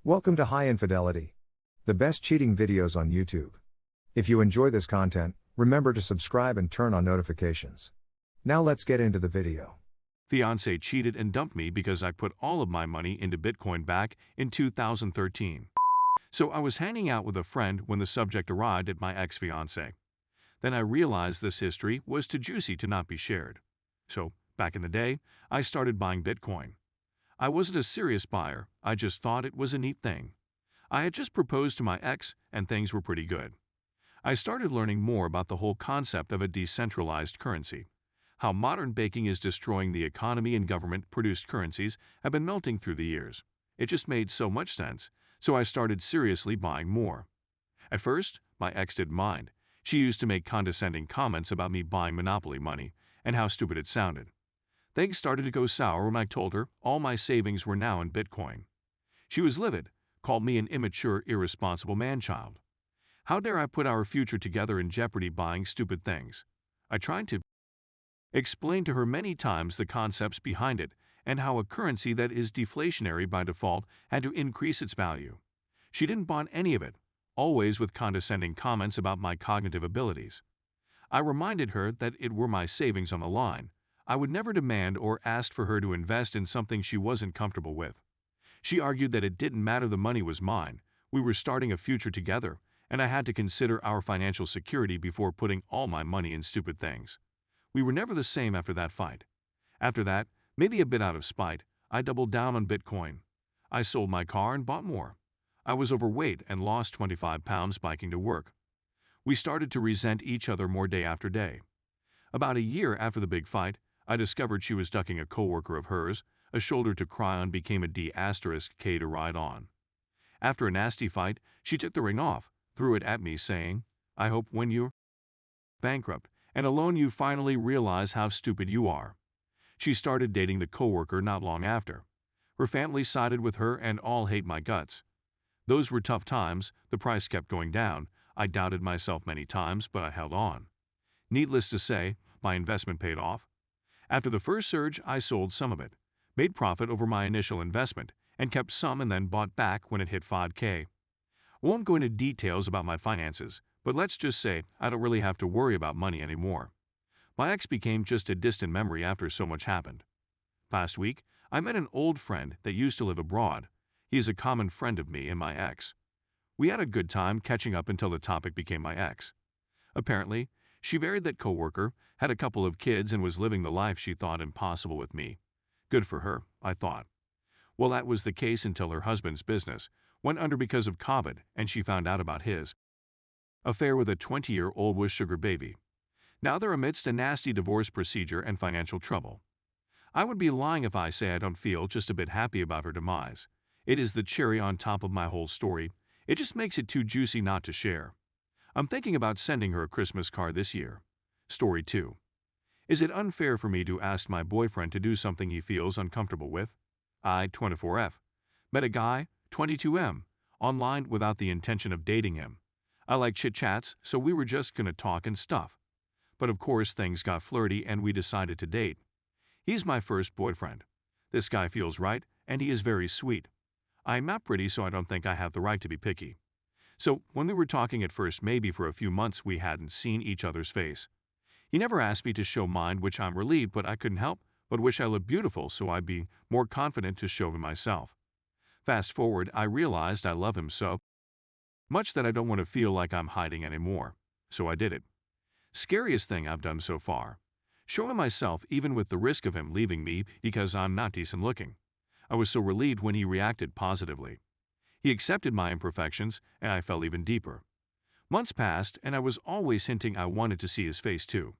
Welcome to High Infidelity, the best cheating videos on YouTube. If you enjoy this content, remember to subscribe and turn on notifications. Now let's get into the video. Fiancée cheated and dumped me because I put all of my money into Bitcoin back in 2013. So I was hanging out with a friend when the subject arrived at my ex-fiancée. Then I realized this history was too juicy to not be shared. So, back in the day, I started buying Bitcoin. I wasn't a serious buyer, I just thought it was a neat thing. I had just proposed to my ex, and things were pretty good. I started learning more about the whole concept of a decentralized currency. How modern banking is destroying the economy and government-produced currencies have been melting through the years. It just made so much sense, so I started seriously buying more. At first, my ex didn't mind. She used to make condescending comments about me buying Monopoly money and how stupid it sounded. Things started to go sour when I told her all my savings were now in Bitcoin. She was livid, called me an immature, irresponsible man-child. How dare I put our future together in jeopardy buying stupid things? I tried to explain to her many times the concepts behind it and how a currency that is deflationary by default had to increase its value. She didn't buy any of it, always with condescending comments about my cognitive abilities. I reminded her that it were my savings on the line. I would never demand or ask for her to invest in something she wasn't comfortable with. She argued that it didn't matter, the money was mine, we were starting a future together, and I had to consider our financial security before putting all my money in stupid things. We were never the same after that fight. After that, maybe a bit out of spite, I doubled down on Bitcoin. I sold my car and bought more. I was overweight and lost 25 pounds biking to work. We started to resent each other more day after day. About a year after the big fight, I discovered she was ducking a coworker of hers. A shoulder to cry on became a D*K to ride on. After a nasty fight, she took the ring off, threw it at me saying, "I hope when you're bankrupt and alone you finally realize how stupid you are." She started dating the coworker not long after. Her family sided with her and all hate my guts. Those were tough times, the price kept going down. I doubted myself many times, but I held on. Needless to say, my investment paid off. After the first surge, I sold some of it, made profit over my initial investment, and kept some and then bought back when it hit 5K. I won't go into details about my finances, but let's just say I don't really have to worry about money anymore. My ex became just a distant memory after so much happened. Last week, I met an old friend that used to live abroad. He is a common friend of me and my ex. We had a good time catching up until the topic became my ex. Apparently, she married that coworker, had a couple of kids, and was living the life she thought impossible with me. Good for her, I thought. Well, that was the case until her husband's business went under because of COVID, and she found out about his affair with a 20-year-old with sugar baby. Now they're amidst a nasty divorce procedure and financial trouble. I would be lying if I say I don't feel just a bit happy about her demise. It is the cherry on top of my whole story. It just makes it too juicy not to share. I'm thinking about sending her a Christmas card this year. Story 2. Is it unfair for me to ask my boyfriend to do something he feels uncomfortable with? I, 24F, met a guy, 22M, online without the intention of dating him. I like chit-chats, so we were just gonna talk and stuff. But of course things got flirty and we decided to date. He's my first boyfriend. This guy feels right, and he is very sweet. I'm not pretty, so I don't think I have the right to be picky. So when we were talking at first, maybe for a few months we hadn't seen each other's face. He never asked me to show mine, which I'm relieved, but I couldn't help but wish I looked beautiful so I'd be more confident to show him myself. Fast forward, I realized I love him so much that I don't want to feel like I'm hiding anymore. So I did it. Scariest thing I've done so far. Show him myself even with the risk of him leaving me because I'm not decent looking. I was so relieved when he reacted positively. He accepted my imperfections, and I fell even deeper. Months passed, and I was always hinting I wanted to see his face too.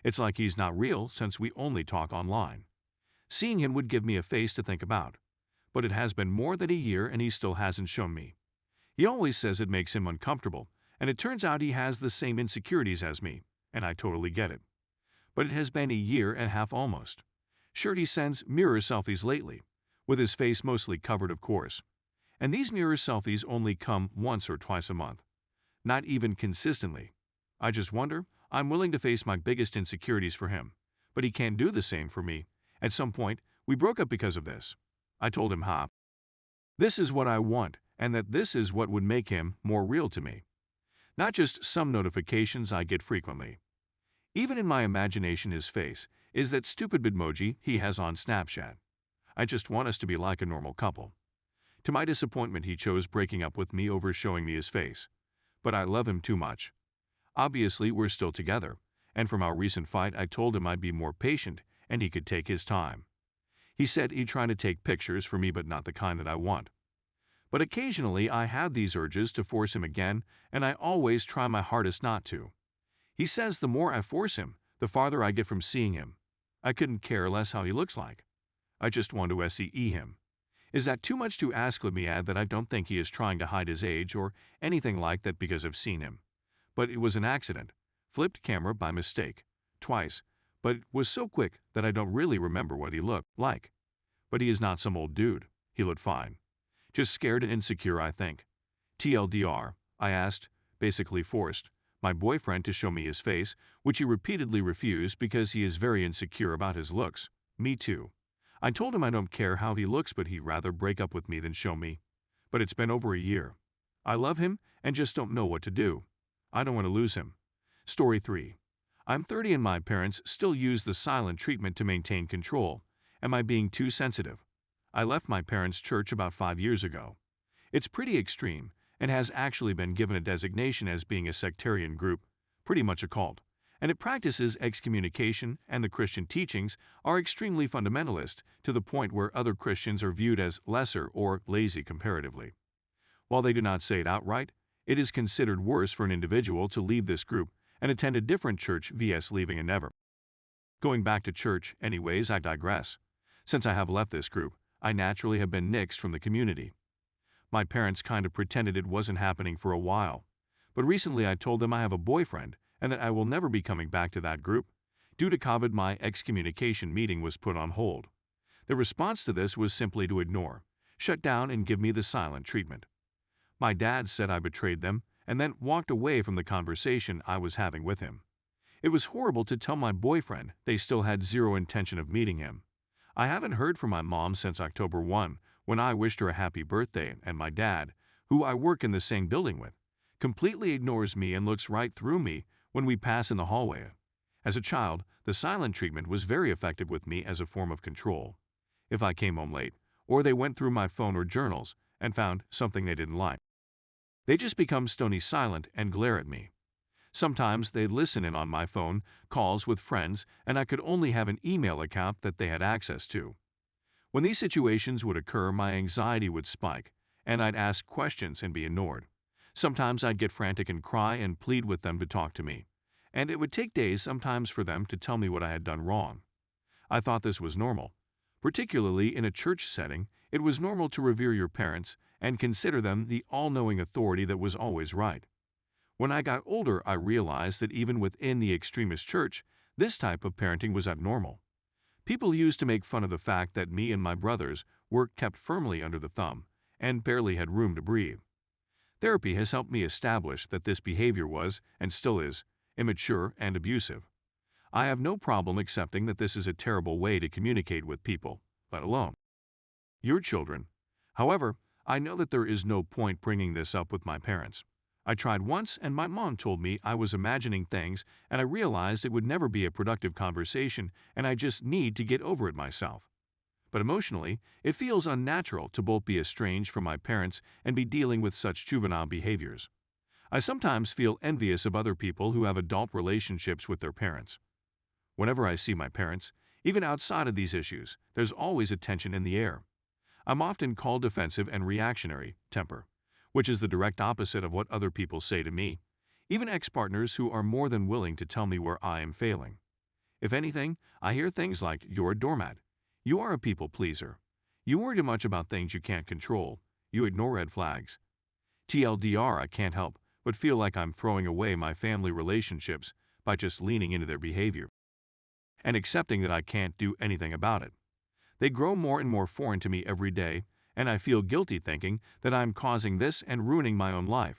It's like he's not real since we only talk online. Seeing him would give me a face to think about. But it has been more than a year and he still hasn't shown me. He always says it makes him uncomfortable, and it turns out he has the same insecurities as me, and I totally get it. But it has been a year and a half almost. Sure, he sends mirror selfies lately, with his face mostly covered, of course. And these mirror selfies only come once or twice a month. Not even consistently. I just wonder, I'm willing to face my biggest insecurities for him, but he can't do the same for me. At some point, we broke up because of this. I told him, this is what I want, and that this is what would make him more real to me. Not just some notifications I get frequently. Even in my imagination, his face is that stupid bitmoji he has on Snapchat. I just want us to be like a normal couple. To my disappointment, he chose breaking up with me over showing me his face. But I love him too much. Obviously, we're still together, and from our recent fight, I told him I'd be more patient and he could take his time. He said he'd try to take pictures for me, but not the kind that I want. But occasionally, I have these urges to force him again, and I always try my hardest not to. He says the more I force him, the farther I get from seeing him. I couldn't care less how he looks like. I just want to SEE him. Is that too much to ask? Let me add that I don't think he is trying to hide his age or anything like that because I've seen him. But it was an accident. Flipped camera by mistake. Twice. But it was so quick that I don't really remember what he looked like. But he is not some old dude. He looked fine. Just scared and insecure, I think. TLDR, I asked, basically forced, my boyfriend to show me his face, which he repeatedly refused because he is very insecure about his looks. Me too. I told him I don't care how he looks, but he'd rather break up with me than show me. But it's been over a year. I love him and just don't know what to do. I don't want to lose him. Story 3. I'm 30 and my parents still use the silent treatment to maintain control. Am I being too sensitive? I left my parents' church about 5 years ago. It's pretty extreme and has actually been given a designation as being a sectarian group, pretty much a cult, and it practices excommunication, and the Christian teachings are extremely fundamentalist to the point where other Christians are viewed as lesser or lazy comparatively. While they do not say it outright, it is considered worse for an individual to leave this group and attend a different church vs leaving and never going back to church. Anyways, I digress. Since I have left this group, I naturally have been nixed from the community. My parents kind of pretended it wasn't happening for a while, but recently I told them I have a boyfriend and that I will never be coming back to that group. Due to COVID, my excommunication meeting was put on hold. The response to this was simply to ignore, shut down, and give me the silent treatment. My dad said I betrayed them and then walked away from the conversation I was having with him. It was horrible to tell my boyfriend they still had zero intention of meeting him. I haven't heard from my mom since October 1, when I wished her a happy birthday, and my dad, who I work in the same building with, completely ignores me and looks right through me when we pass in the hallway. As a child, the silent treatment was very effective with me as a form of control. If I came home late, or they went through my phone or journals and found something they didn't like, they just become stony silent and glare at me. Sometimes they'd listen in on my phone calls with friends, and I could only have an email account that they had access to. When these situations would occur, my anxiety would spike, and I'd ask questions and be ignored. Sometimes I'd get frantic and cry and plead with them to talk to me, and it would take days sometimes for them to tell me what I had done wrong. I thought this was normal. Particularly in a church setting, it was normal to revere your parents and consider them the all-knowing authority that was always right. When I got older, I realized that even within the extremist church, this type of parenting was abnormal. People used to make fun of the fact that me and my brothers were kept firmly under the thumb and barely had room to breathe. Therapy has helped me establish that this behavior was, and still is, immature and abusive. I have no problem accepting that this is a terrible way to communicate with people, let alone your children. However, I know that there is no point bringing this up with my parents. I tried once and my mom told me I was imagining things, and I realized it would never be a productive conversation and I just need to get over it myself. But emotionally, it feels unnatural to both be estranged from my parents and be dealing with such juvenile behaviors. I sometimes feel envious of other people who have adult relationships with their parents. Whenever I see my parents, even outside of these issues, there's always a tension in the air. I'm often called defensive and reactionary temper, which is the direct opposite of what other people say to me, even ex-partners who are more than willing to tell me where I am failing. If anything, I hear things like, "You're a doormat. You are a people pleaser. You worry too much about things you can't control. You ignore red flags." TLDR, I can't help but feel like I'm throwing away my family relationships by just leaning into their behavior and accepting that I can't do anything about it. They grow more and more foreign to me every day, and I feel guilty thinking that I'm causing this and ruining my own life.